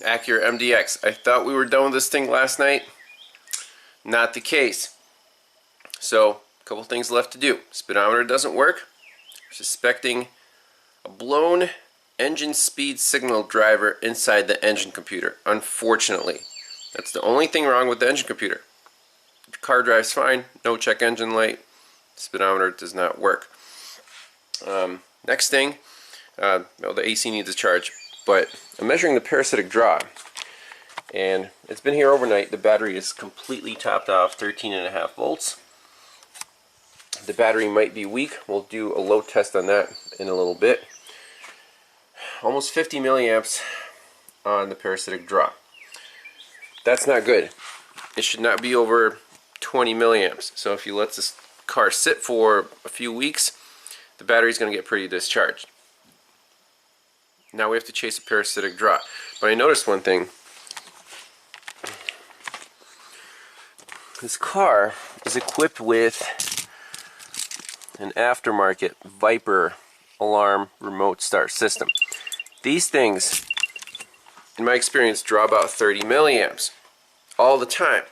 Acura MDX. I thought we were done with this thing last night. Not the case. So, a couple things left to do. Speedometer doesn't work. We're suspecting a blown engine speed signal driver inside the engine computer. Unfortunately, that's the only thing wrong with the engine computer. The car drives fine, no check engine light. Speedometer does not work. Next thing, well, the AC needs a charge, but I'm measuring the parasitic draw, and it's been here overnight. The battery is completely topped off, 13.5 volts. The battery might be weak. We'll do a load test on that in a little bit. Almost 50 milliamps on the parasitic draw. That's not good. It should not be over 20 milliamps. So if you let this car sit for a few weeks, the battery's going to get pretty discharged. Now we have to chase a parasitic draw. But I noticed one thing. This car is equipped with an aftermarket Viper alarm remote start system. These things, in my experience, draw about 30 milliamps all the time.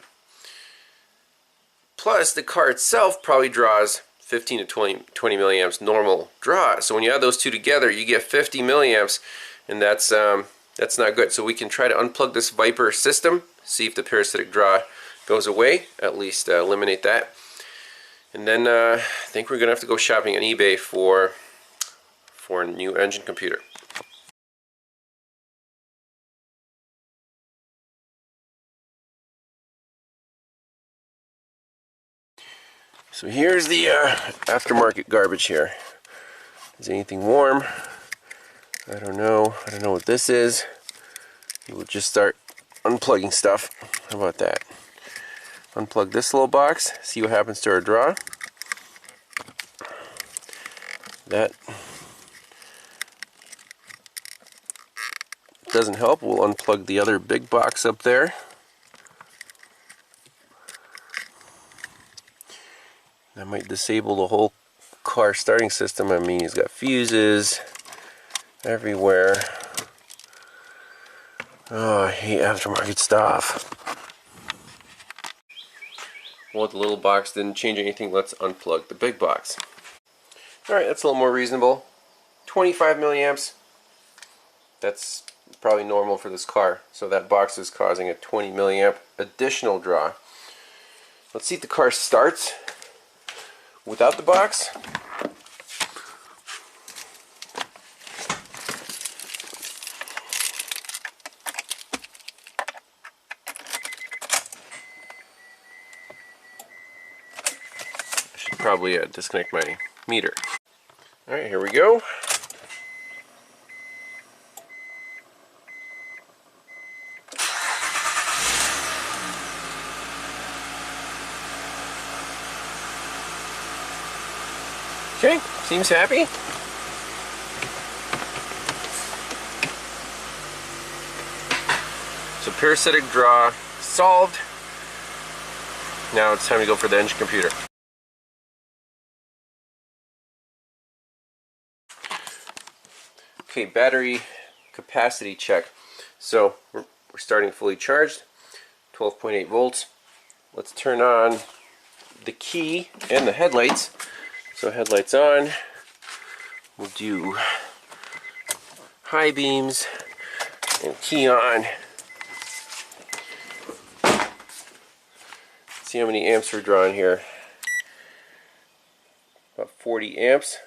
Plus, the car itself probably draws 15 to 20 milliamps normal draw. So when you add those two together, you get 50 milliamps, and that's not good. So we can try to unplug this Viper system, see if the parasitic draw goes away, at least eliminate that. And then I think we're gonna have to go shopping on eBay for a new engine computer. So here's the aftermarket garbage here. Is anything warm? I don't know. I don't know what this is. We'll just start unplugging stuff. How about that? Unplug this little box. See what happens to our draw. That doesn't help. We'll unplug the other big box up there. That might disable the whole car starting system. I mean, he's got fuses everywhere. Oh, I hate aftermarket stuff. Well, the little box didn't change anything. Let's unplug the big box. Alright, that's a little more reasonable. 25 milliamps. That's probably normal for this car. So that box is causing a 20 milliamp additional draw. Let's see if the car starts without the box. I should probably disconnect my meter. Alright, here we go. Okay, seems happy. So parasitic draw solved. Now it's time to go for the engine computer. Okay, battery capacity check. So we're starting fully charged, 12.8 volts. Let's turn on the key and the headlights. So headlights on. We'll do high beams and key on. See how many amps we're drawing here. About 40 amps.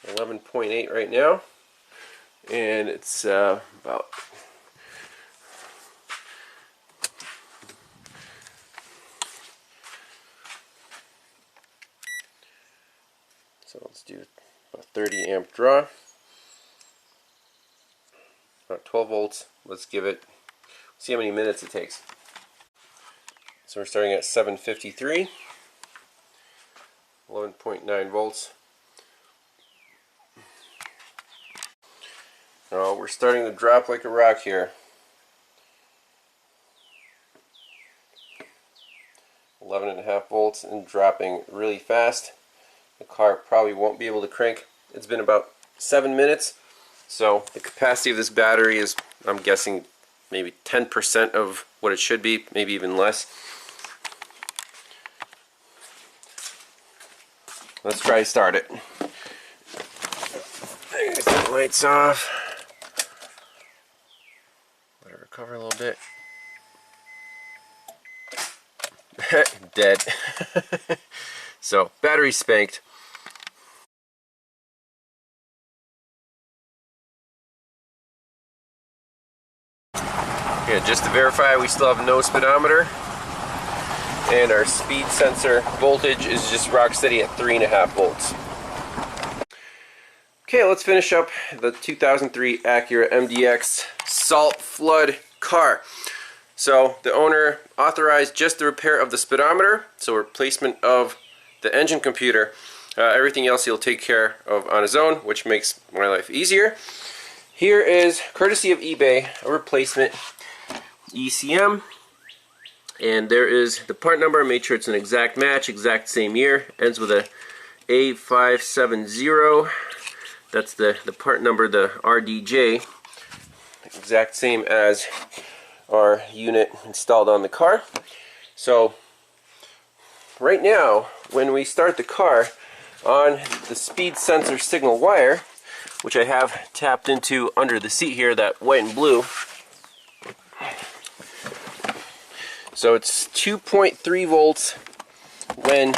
11.8 right now. And it's about so let's do about 30 amp draw. About 12 volts. Let's give it, see how many minutes it takes. So we're starting at 753, 11.9 volts. Now we're starting to drop like a rock here. 11.5 volts and dropping really fast. The car probably won't be able to crank. It's been about 7 minutes, So the capacity of this battery is, I'm guessing, maybe 10% of what it should be, maybe even less. Let's try to start it. There's the lights off. Let it recover a little bit. Dead. So, battery spanked. Okay, just to verify, we still have no speedometer. And our speed sensor voltage is just rock steady at 3.5 volts. Okay, let's finish up the 2003 Acura MDX salt flood car. So the owner authorized just the repair of the speedometer, so replacement of the engine computer. Everything else he'll take care of on his own, which makes my life easier. Here is, courtesy of eBay, a replacement ECM. And there is the part number. I made sure it's an exact match, exact same year. Ends with a A570. That's the part number, the RDJ. Exact same as our unit installed on the car. So right now, when we start the car on the speed sensor signal wire, which I have tapped into under the seat here, that white and blue. So it's 2.3 volts when,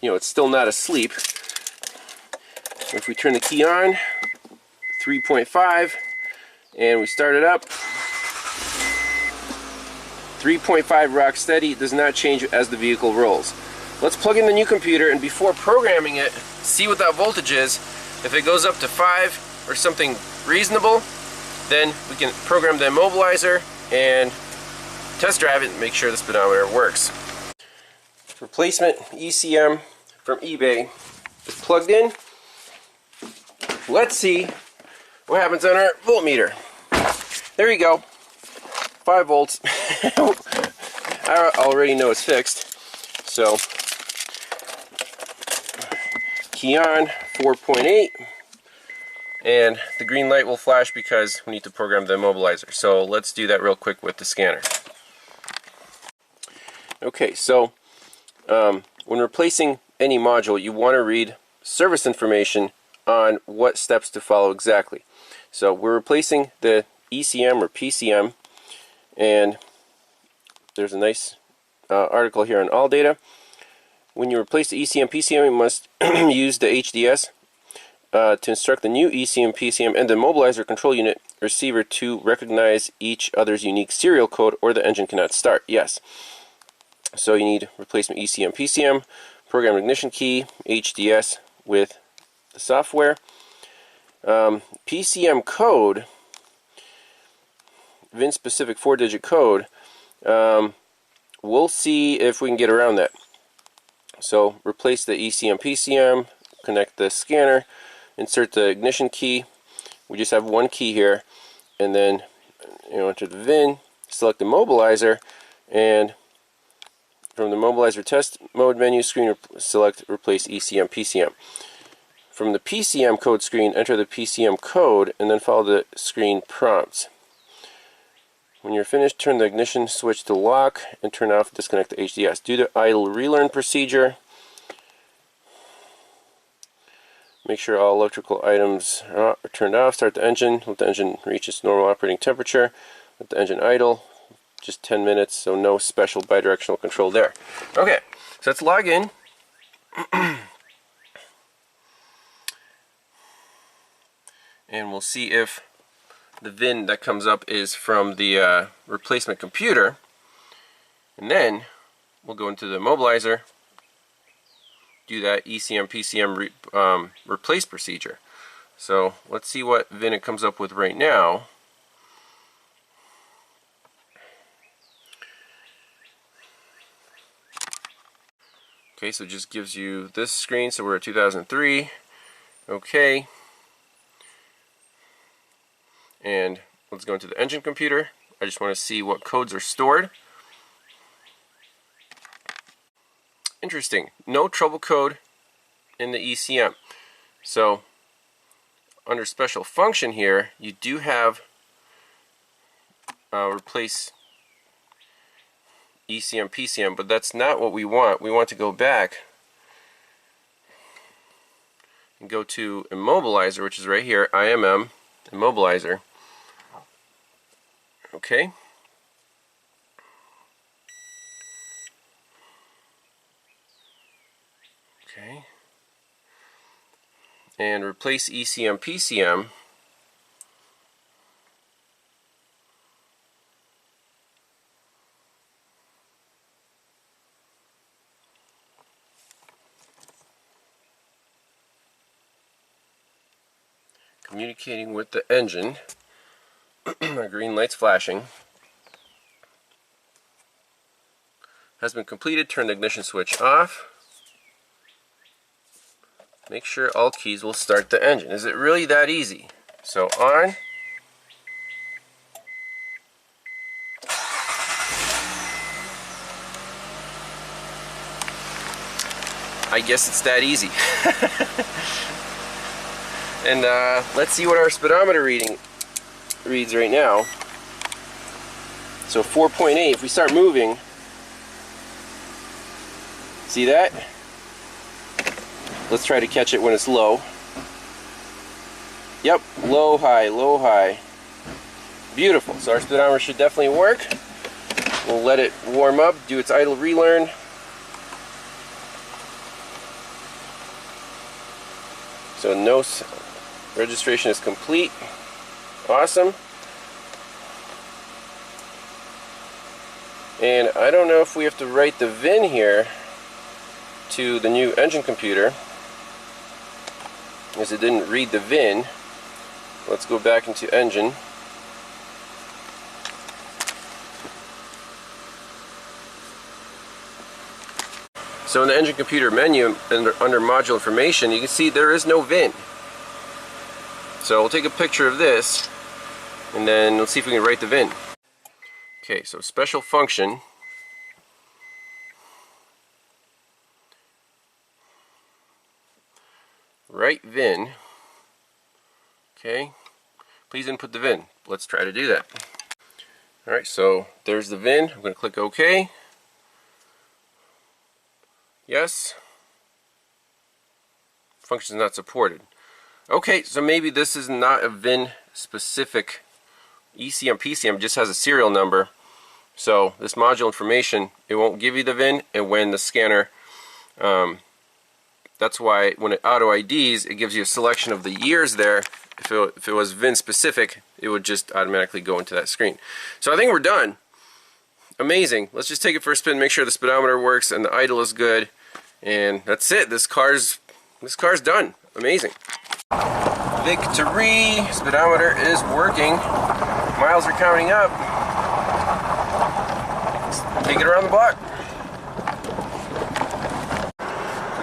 it's still not asleep. If we turn the key on, 3.5, and we start it up, 3.5 rock steady. It does not change as the vehicle rolls. Let's plug in the new computer, and before programming it, see what that voltage is. If it goes up to 5 or something reasonable, then we can program the immobilizer and test drive it and make sure the speedometer works. Replacement ECM from eBay is plugged in. Let's see what happens on our voltmeter. There you go, 5 volts. I already know it's fixed. So, key on, 4.8. And the green light will flash because we need to program the immobilizer. So let's do that real quick with the scanner. Okay, so when replacing any module, you want to read service information on what steps to follow exactly. So we're replacing the ECM or PCM, and there's a nice article here on All Data. When you replace the ECM PCM, you must use the HDS to instruct the new ECM, PCM, and the immobilizer control unit receiver to recognize each other's unique serial code, or the engine cannot start. Yes. So you need replacement ECM, PCM, program ignition key, HDS with the software. PCM code, VIN specific 4-digit code. We'll see if we can get around that. So replace the ECM, PCM, connect the scanner, insert the ignition key. We just have one key here, and then enter the VIN, select the immobilizer, and from the immobilizer test mode menu screen, select replace ECM PCM. From the PCM code screen, enter the PCM code, and then follow the screen prompts. When you're finished, turn the ignition switch to lock and turn off, disconnect the HDS. Do the idle relearn procedure. Make sure all electrical items are turned off. Start the engine. Let the engine reach its normal operating temperature. Let the engine idle. Just 10 minutes, so no special bidirectional control there. Okay, so let's log in. And we'll see if the VIN that comes up is from the replacement computer. And then we'll go into the immobilizer, do that ECM PCM replace procedure. So let's see what VIN it comes up with right now. Okay, so it just gives you this screen. So we're at 2003. Okay. And let's go into the engine computer. I just want to see what codes are stored. Interesting. No trouble code in the ECM. So under special function here, you do have replace ECM, PCM, but that's not what we want. We want to go back and go to Immobilizer, which is right here, IMM, Immobilizer. Okay. Okay. And replace ECM, PCM. Communicating with the engine. My green light's flashing. Has been completed. Turn the ignition switch off. Make sure all keys will start the engine. Is it really that easy? So on. I guess it's that easy. And let's see what our speedometer reading reads right now. So 4.8. If we start moving, see that? Let's try to catch it when it's low. Yep, low, high, low, high. Beautiful. So our speedometer should definitely work. We'll let it warm up, do its idle relearn. So no registration is complete. Awesome. And I don't know if we have to write the VIN here to the new engine computer, as it didn't read the VIN. Let's go back into engine. So in the engine computer menu, under module information, you can see there is no VIN. So we'll take a picture of this, and then let's see if we can write the VIN. Okay, so special function. Write VIN. Okay, please input the VIN. Let's try to do that. Alright, so there's the VIN. I'm going to click OK. Yes. Function is not supported. Okay, so maybe this is not a VIN specific. ECM, PCM just has a serial number. So this module information, it won't give you the VIN, and when the scanner, that's why when it auto IDs, it gives you a selection of the years there. If it was VIN specific, it would just automatically go into that screen. So I think we're done. Amazing. Let's just take it for a spin, make sure the speedometer works and the idle is good, and that's it. This car's done. Amazing. Victory! Speedometer is working. Miles are counting up. Let's take it around the block.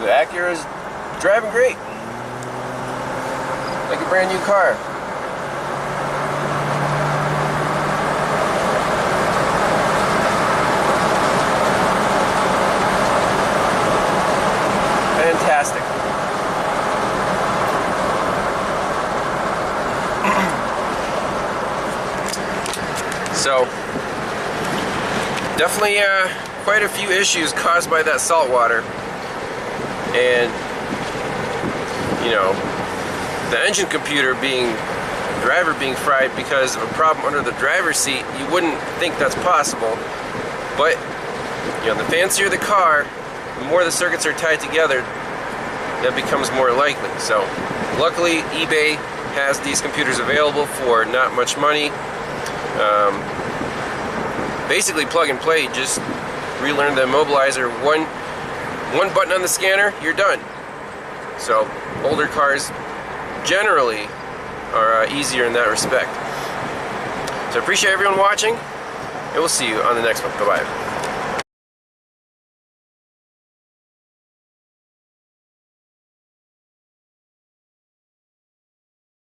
The Acura is driving great. Like a brand new car. Fantastic. So, definitely quite a few issues caused by that salt water. And, you know, the engine computer driver being fried because of a problem under the driver's seat, you wouldn't think that's possible. But, you know, the fancier the car, the more the circuits are tied together, that becomes more likely. So, luckily, eBay has these computers available for not much money. Basically plug and play, just relearn the Immobilizer, one button on the scanner, you're done. So older cars generally are easier in that respect. So I appreciate everyone watching, and we'll see you on the next one. Bye-bye.